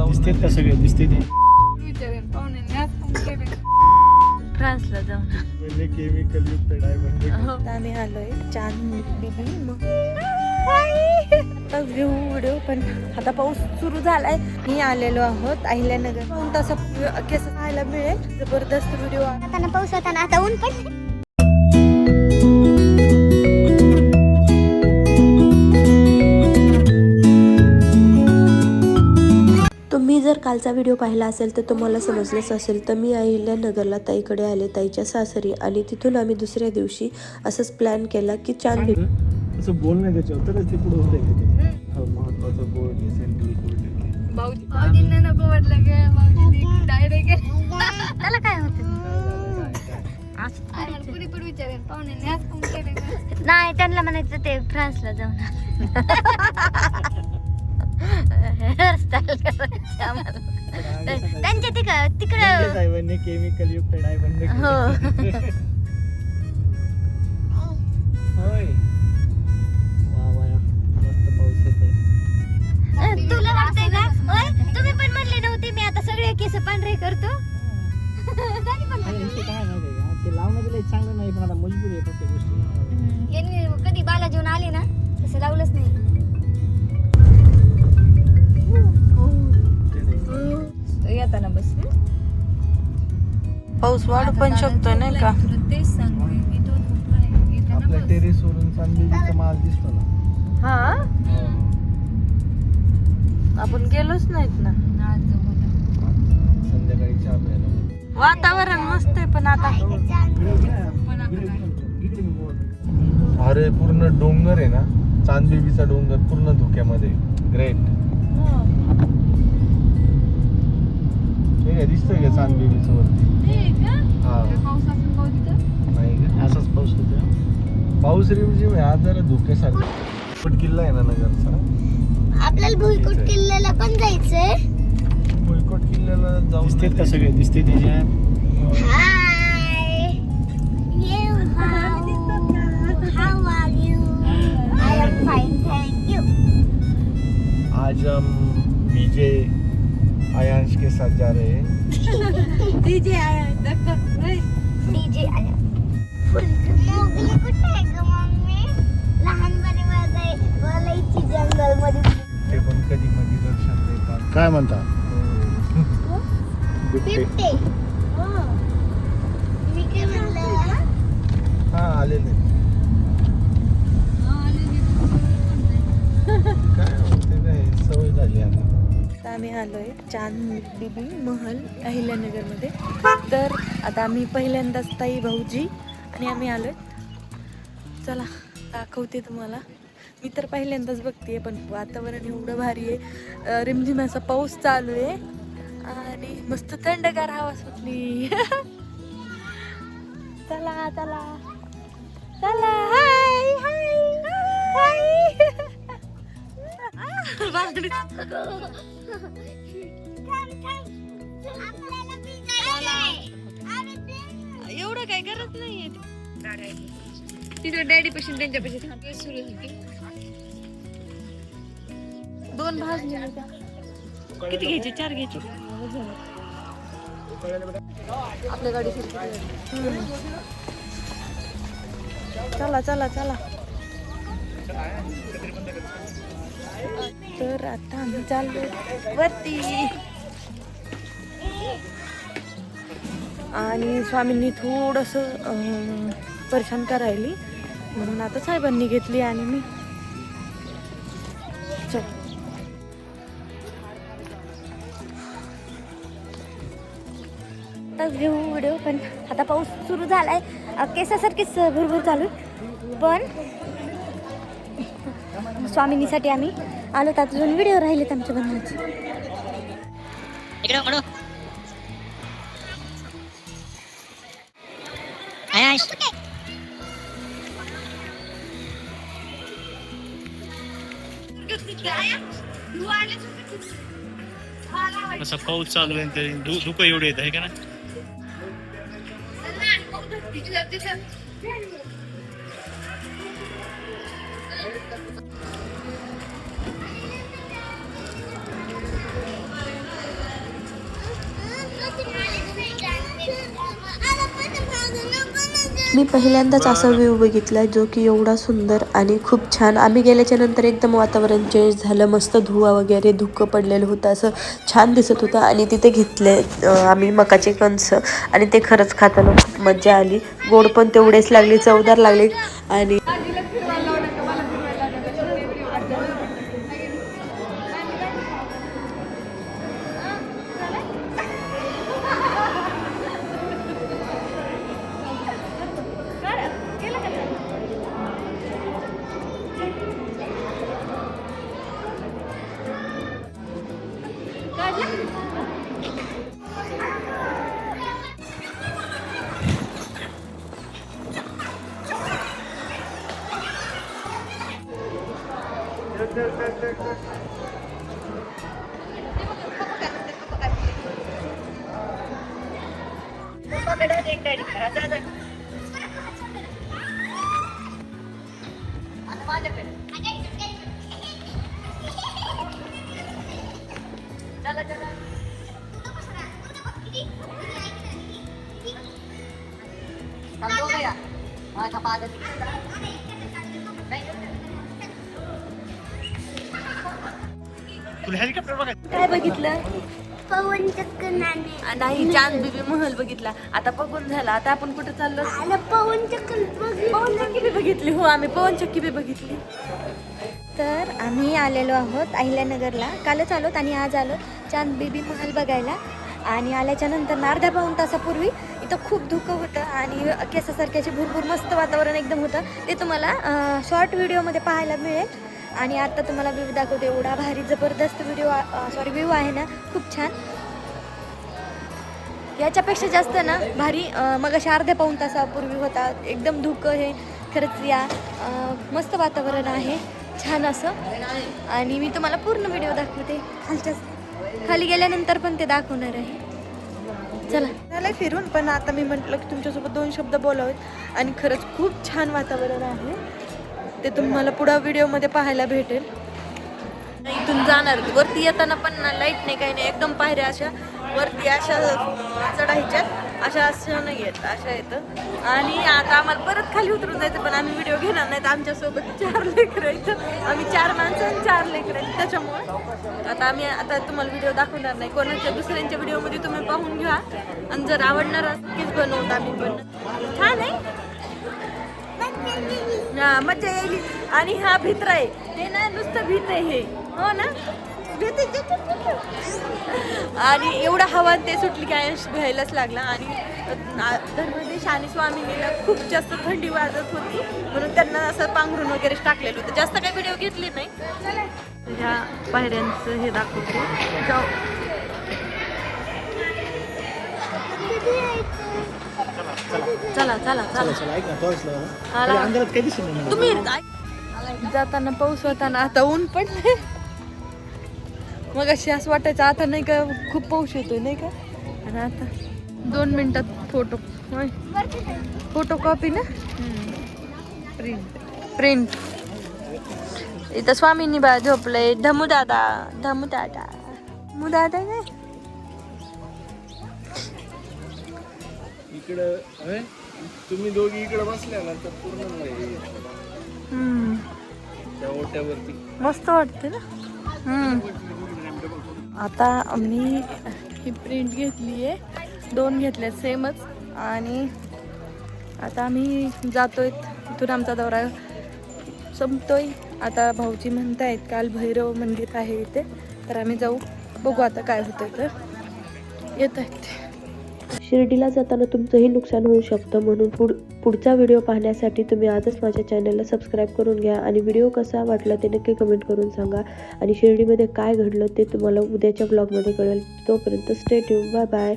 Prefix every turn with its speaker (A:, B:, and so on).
A: दिसतेत का सगळे दिसते ते
B: फ्रान्सला जाऊन
A: केमिकल युक्त डायमंड
B: आम्ही आलोय चांद बिबी मग व्ह्यू व्हिडिओ पण आता पाऊस सुरू झालाय. मी आलेलो आहोत अहिल्यानगर. पाऊन तसा कसं पाहायला मिळेल जबरदस्त व्हिडिओ.
C: आता पाऊस होता ना, आता ऊन पण.
B: तुम्ही जर कालचा व्हिडिओ पाहिला असेल तर तुम्हाला समजलंच असेल तर मी अहिल्यानगरला ताईकडे आले, ताईच्या सासरी. आणि तिथून आम्ही दुसऱ्या दिवशी असंच प्लॅन केला की चांद
A: असं बोल नाही त्याच्यावर तरच ते पुढे होते. महत्वाचं बोर्ड आहे, सेंट्रल कोर्ट.
B: भाऊजींना नको वाटलं की भाऊजी डायरेक्ट त्याला काय होतं नाही. त्यांना म्हणायचं ते फ्रान्सला जाऊन हेअरस्टाईल करायची आम्हाला. त्यांच्या तिकडे
A: केमिकल युक्त डायमंड.
B: हो
A: होय. मस्त पाऊस येतोय.
B: तुला वाटतंय का? ओय, तुम्ही पण म्हणले नव्हते मी आता सगळे केस पांढरे करतो.
A: काय नव्हते का ते लावणं दिलं चांगलं नाही, पण आता मजबूर आहे प्रत्येक गोष्टी.
C: यांनी कधी बाला जेवण आले ना तसं लावलंच नाही.
B: येताना बस पाऊस वाढू पण शकतो नाही का? तेच सांगते
A: आपल्या टेरेस वरून चांदीचा माल दिसतो ना.
B: हा आपण गेलोच नाहीत ना.
A: संध्याकाळी चहा प्यायला
B: वातावरण मस्त आहे पण आता
A: अरे पूर्ण डोंगर आहे ना, चांदबिबीचा डोंगर पूर्ण धुक्यामध्ये. ग्रेट. दिसतोय का चांदबिबीचं वरती? हा नाही का, असाच पाऊस होतो. पाऊस रिमझिम आहे आज, जरा धुक्यासारखं. भुईकोट किल्ला आहे ना नगरचा.
C: आपल्याला भुईकोट किल्ल्याला पण जायचंय.
A: भुईकोट किल्ल्याला जाऊ. दिसतेत का सगळे दिसते त्याच्यात.
C: Hi how are you? I am fine, thank you.
A: आज हम बीजे आयांश के साथ जा रहे हैं.
B: डीजे आया
C: डीजे आया. मोगली कुठे आहे ग मम्मी? लहानपणी वाजायची जंगल मध्ये.
A: ते पण कधी मधी दर्शन देतात. काय म्हणता?
C: बिबटे. मी काय म्हणलं?
A: हा आलेले. काय होते काय सवय झाली आता.
B: आम्ही आलोय चांद बिबी महल अहिल्यानगरमध्ये. तर आता आम्ही पहिल्यांदाच ताई, भाऊजी आणि आम्ही आलोय. चला दाखवते तुम्हाला. मी तर पहिल्यांदाच बघतेय पण वातावरण एवढं भारी आहे. रिमझिम असा पाऊस चालू आहे आणि मस्त थंडगार हवा सुटली. चला चला चला. हाय हाय हाय. एवढं काय गरज नाहीये. तिथे डॅडी पाशी त्यांच्यापाशी सुरू होती. 2 भाजले किती घ्यायचे? 4 घ्यायचे आपल्या गाडी. चला चला चला. तर आता आम्ही चाललो वरती आणि स्वामींनी थोडस परेशान करायली म्हणून आता साहेबांनी घेतली आणि मी चल.
C: घेऊ व्हिडिओ पण आता पाऊस सुरू झालाय. केसासारखीच भरभर चालू पण स्वामिनीसाठी आम्ही आलो. तर अजून व्हिडिओ राहिलेत आमच्या बनवायचे.
A: असा पाऊस चालू आहे तरी धुकं एवढे येत आहे का ना.
B: मी पहिल्यांदाच असा व्ह्यू बघितला जो की एवढा सुंदर आणि खूप छान. आम्ही गेल्याच्या नंतर एकदम वातावरण चेंज झालं, मस्त धुवा वगैरे धुकं पडलेलं होतं, असं छान दिसत होतं. आणि तिथे घेतले आम्ही मकाचे कणस आणि ते खरंच खाताना खूप मजा आली. गोड पण तेवढेच लागले, चवदार लागले. आणि काय बघितलं?
C: पवन चक्कर
B: नाही, चांद बिबी महल बघितला. आता बघून झाला. आता आपण कुठे चाललो?
C: पवन चक्कर
B: पवन चक्की बी बघितली. हो, आम्ही पवन चक्की बी बघितली.
C: तर आम्ही आलेलो आहोत अहिल्यानगरला. कालच आलोत आणि आज आलो चांद बेबी महल बघायला. आणि आल्याच्या नंतर अर्ध्या पाऊण तासापूर्वी इथं खूप धुकं होतं आणि केसासारख्याचे भरपूर मस्त वातावरण एकदम होतं. ते तुम्हाला शॉर्ट व्हिडिओमध्ये पाहायला मिळेल. आणि आता तुम्हाला व्ह्यू दाखवते. एवढा भारी जबरदस्त व्ह्यू आहे ना, खूप छान. याच्यापेक्षा जास्त ना भारी मग अशा अर्ध्या पाऊण तासापूर्वी होता. एकदम धुकं हे खरंच या मस्त वातावरण आहे, छान असं. आणि मी तुम्हाला पूर्ण व्हिडिओ दाखवते. खाली गेल्यानंतर पण ते दाखवणार आहे. चला
B: झालं फिरून. पण आता मी म्हटलं की तुमच्यासोबत 2 शब्द बोलावेत. आणि खरंच खूप छान वातावरण आहे. ते तुम्हाला पुढं व्हिडिओमध्ये पाहायला भेटेल. इथून जाणार वरती येताना पण ना लाईट नाही, काही नाही. एकदम पायऱ्या अशा वरती अशा चढायच्या, अशा नाही येत, अशा येतं. आणि आता आम्हाला परत खाली उतरून जायचं. पण आम्ही व्हिडिओ घेणार नाहीत. आमच्यासोबत 4 लेकरं येतं. आम्ही 4 माणसं आणि 4 लेकरं आहेत. त्याच्यामुळे आता तुम्हाला व्हिडिओ दाखवणार नाही. कोणाच्या दुसऱ्यांच्या व्हिडिओमध्ये तुम्ही पाहून घ्या. आणि जर आवडणार असेल बनवत आम्ही पण. छान आहे, हा मजा येईल. आणि हा भित्र आहे, ते ना नुसतं भीत आहे हे. हो ना, आणि एवढा हवा ते सुटली काय भ्यायलाच लागला. आणि धर्मदेश आणि स्वामीनीला खूप जास्त थंडी वाजत होती, म्हणून त्यांना असं पांघरून वगैरे टाकलेलं होतं. जास्त काही व्हिडिओ घेतले नाही. ह्या पायऱ्यांचं हे दाखवते. चला चला चला. तुम्ही जाताना पाऊस होताना, आता ऊन पडले. मग अशी असं वाटायचं आता नाही का खूप पाऊस येतोय नाही का. आणि आता 2 मिनिटात फोटो कॉपी ना, प्रिंट. इथं स्वामींनी बा झोपलंय. धमू दादा काय
A: इकडं तुम्ही दोघी इकडे बसल्या ना तर पूर्ण त्या ओट्यावरती
B: मस्त वाटते ना. आता मी ही प्रिंट घेतली आहे, 2 घेतल्या सेमच. आणि आता आम्ही जातोय. इथून आमचा दौरा संपतोय. आता भाऊजी म्हणतायत काल भैरव मंदिर आहे इथे, तर आम्ही जाऊ. बघू आता काय होतंय. तर येत आहेत.
D: शिर्डीला जाताना तुमचंही नुकसान होऊ शकतं, म्हणून पुढचा व्हिडिओ पाहण्यासाठी तुम्ही आजच माझ्या चॅनलला सबस्क्राईब करून घ्या. आणि व्हिडिओ कसा वाटला ते नक्की कमेंट करून सांगा. आणि शिर्डीमध्ये काय घडलं ते तुम्हाला उद्याच्या ब्लॉगमध्ये कळेल. तोपर्यंत स्टे ट्यून. Bye bye.